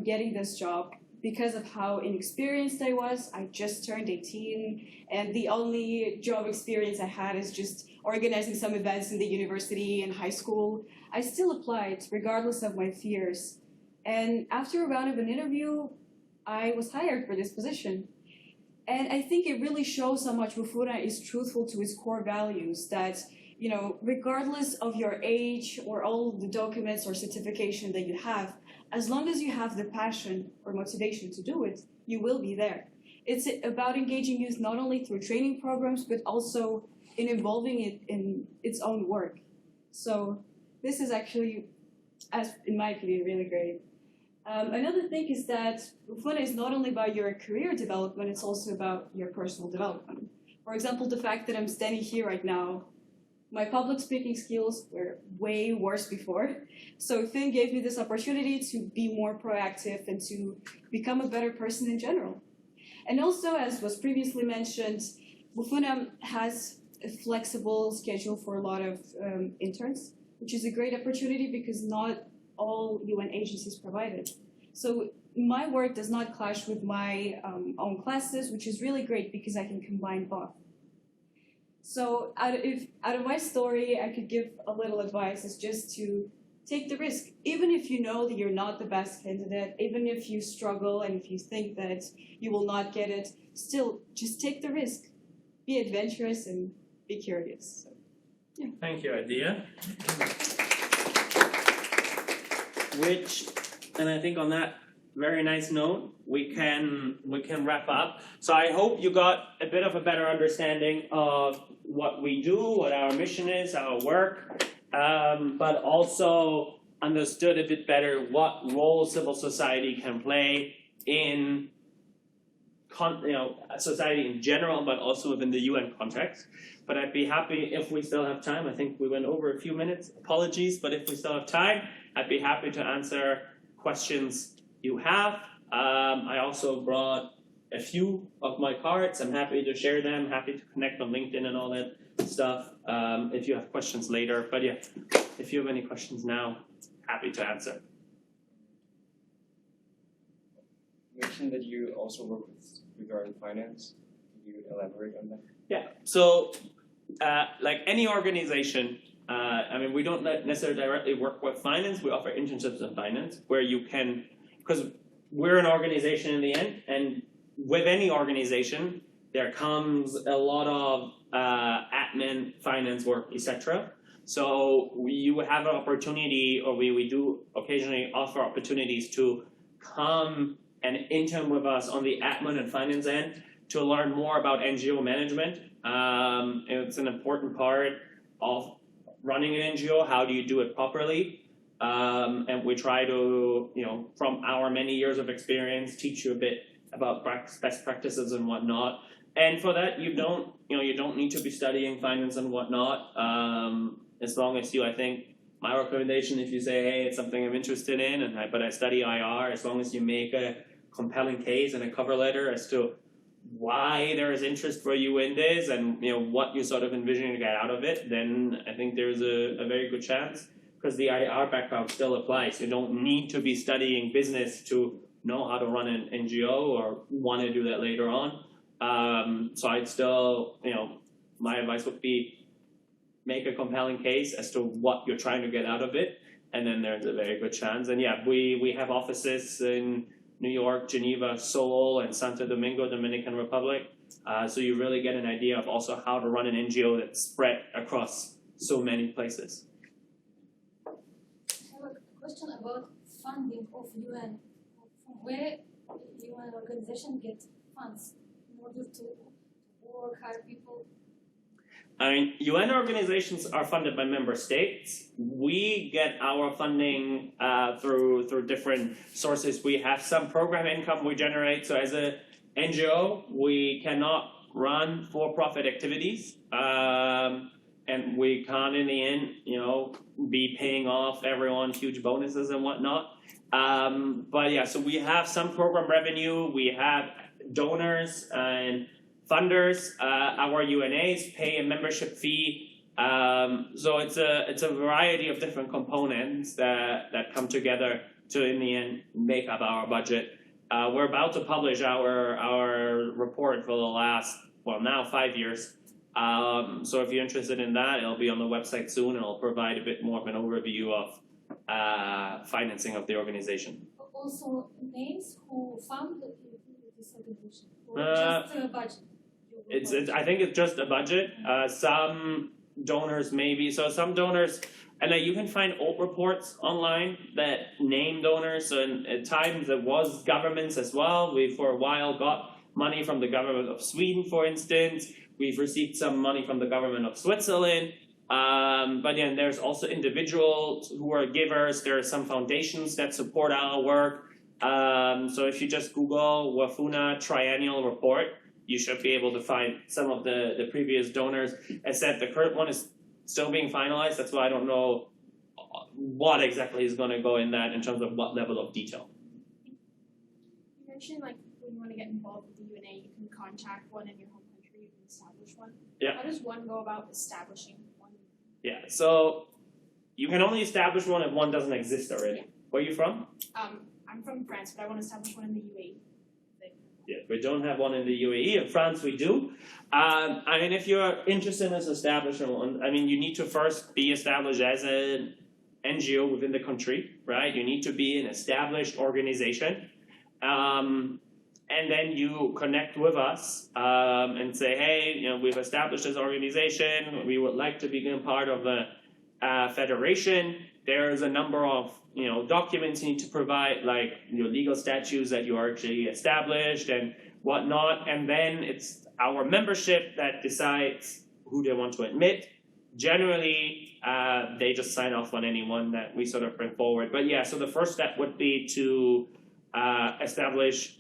S9: getting this job because of how inexperienced I was. I just turned 18, and the only job experience I had is just organizing some events in the university and high school. I still applied, regardless of my fears. And after a round of an interview, I was hired for this position. And I think it really shows how much WFUNA is truthful to its core values, that, regardless of your age or all the documents or certification that you have, as long as you have the passion or motivation to do it, you will be there. It's about engaging youth not only through training programs, but also in involving it in its own work. So this is actually, in my opinion, really great. Another thing is that WFUNA is not only about your career development, it's also about your personal development. For example, the fact that I'm standing here right now, my public speaking skills were way worse before. So Finn gave me this opportunity to be more proactive and to become a better person in general. And also, as was previously mentioned, WFUNA has a flexible schedule for a lot of interns, which is a great opportunity because not all UN agencies provide it. So my work does not clash with my own classes, which is really great because I can combine both. So out of my story, I could give a little advice, is just to take the risk. Even if you know that you're not the best candidate, even if you struggle and if you think that you will not get it, still just take the risk. Be adventurous and be curious. So, yeah.
S1: Thank you, Adia. And I think on that very nice note, we can wrap up. So I hope you got a bit of a better understanding of what we do, what our mission is, our work, but also understood a bit better what role civil society can play in society in general, but also within the UN context. But I'd be happy if we still have time. I think we went over a few minutes. Apologies, but if we still have time, I'd be happy to answer questions you have. I also brought a few of my cards. I'm happy to share them, happy to connect on LinkedIn and all that stuff if you have questions later. But yeah, if you have any questions now, happy to answer.
S3: You mentioned that you also work with regarding finance. Can you elaborate on that?
S1: Yeah, so like any organization, we don't necessarily directly work with finance. We offer internships in finance where you can, because we're an organization in the end, and with any organization, there comes a lot of admin, finance work, etc. So you have an opportunity, or we do occasionally offer opportunities to come and intern with us on the admin and finance end to learn more about NGO management. It's an important part of running an NGO. How do you do it properly? And we try to, from our many years of experience, teach you a bit about best practices and whatnot. And for that, you don't need to be studying finance and whatnot. As long as I think my recommendation, if you say, hey, it's something I'm interested in, but I study IR, as long as you make a compelling case and a cover letter as to why there is interest for you in this and what you sort of envision to get out of it, then I think there's a very good chance, because the IR background still applies. You don't need to be studying business to know how to run an NGO or want to do that later on. So I'd still, my advice would be make a compelling case as to what you're trying to get out of it, and then there's a very good chance. And yeah, we have offices in New York, Geneva, Seoul, and Santo Domingo, Dominican Republic. So you really get an idea of also how to run an NGO that's spread across so many places.
S4: I have a
S2: question about funding of UN. From where UN organization get funds in order to work, hire people?
S1: I mean, UN organizations are funded by member states. We get our funding through different sources. We have some program income we generate. So as a NGO, we cannot run for-profit activities, and we can't in the end, be paying off everyone huge bonuses and whatnot. But yeah, so we have some program revenue. We have donors and funders. Our UNAs pay a membership fee. So it's a variety of different components that come together to in the end make up our budget. We're about to publish our report for the last, now 5 years. So if you're interested in that, it'll be on the website soon, and it'll provide a bit more of an overview of financing of the organization.
S2: Also, names who fund this organization, or just a budget?
S1: I think it's just a budget. Some donors maybe. So some donors, and you can find old reports online that name donors. And at times it was governments as well. We for a while got money from the government of Sweden, for instance. We've received some money from the government of Switzerland. But then there's also individuals who are givers. There are some foundations that support our work. So if you just Google WFUNA triennial report, you should be able to find some of the previous donors. As said, the current one is still being finalized. That's why I don't know what exactly is going to go in that in terms of what level of detail.
S4: You mentioned when you want to get involved with the UNA, you can contact one in your home country, you can establish one.
S1: Yeah.
S4: How does one go about establishing one?
S1: Yeah, so you can only establish one if one doesn't exist already.
S4: Yeah.
S1: Where are you from?
S4: I'm from France, but I want to establish one in the UAE.
S1: Yeah, we don't have one in the UAE. In France, we do. I mean, if you're interested in establishing one, you need to first be established as an NGO within the country, right? You need to be an established organization. And then you connect with us and say, hey, we've established this organization. We would like to become part of the federation. There's a number of documents you need to provide, like your legal statutes that you are actually established and whatnot. And then it's our membership that decides who they want to admit. Generally, they just sign off on anyone that we sort of bring forward. But yeah, so the first step would be to establish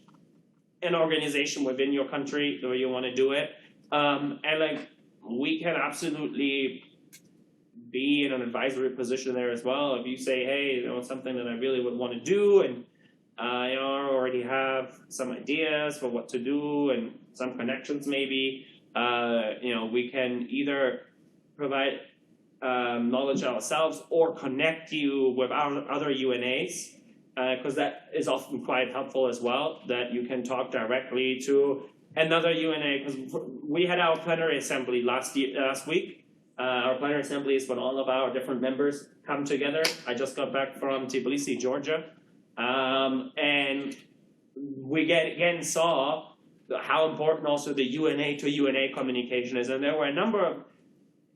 S1: an organization within your country where you want to do it. And we can absolutely be in an advisory position there as well. If you say, hey, it's something that I really would want to do, and I already have some ideas for what to do and some connections maybe, we can either provide knowledge ourselves or connect you with our other UNAs, because that is often quite helpful as well, that you can talk directly to another UNA, because we had our plenary assembly last week. Our plenary assembly is when all of our different members come together. I just got back from Tbilisi, Georgia, and we again saw how important also the UNA to UNA communication is. And there were a number of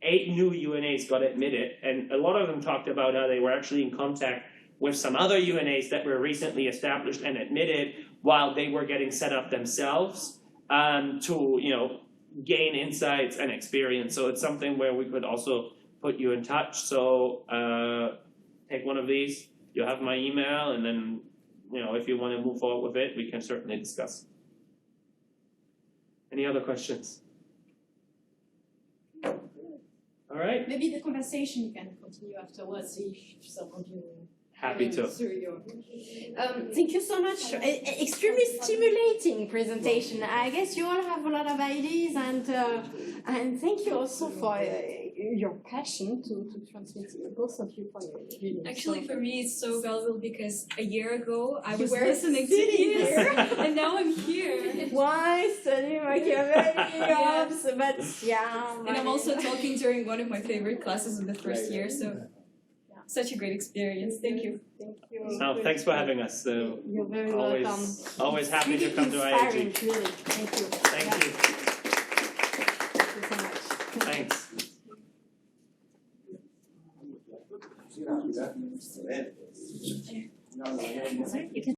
S1: 8 new UNAs got admitted, and a lot of them talked about how they were actually in contact with some other UNAs that were recently established and admitted while they were getting set up themselves to gain insights and experience. So it's something where we could also put you in touch. So take one of these. You'll have my email, and then if you want to move forward with it, we can certainly discuss. Any other questions? All right.
S10: Maybe the conversation you can continue afterwards if some of you.
S1: Happy to.
S10: Thank you so much. Extremely stimulating presentation. I guess you all have a lot of ideas, and thank you also for your passion to transmit both of you for your reading.
S11: Actually, for me, it's so valuable because a year ago I was
S10: were
S11: listening to you, and now I'm here.
S10: Why studying Machiavelli? But yeah.
S11: And I'm also talking during one of my favorite classes in the first year, so. Such a great experience. Thank you.
S10: Thank you.
S1: Oh, thanks for having us.
S10: You're very
S1: always,
S10: welcome.
S1: Always happy
S10: really
S1: to come to IAG.
S10: Really. Thank you.
S1: Thank you.
S10: Thank you so much.
S1: Thanks.
S11: You can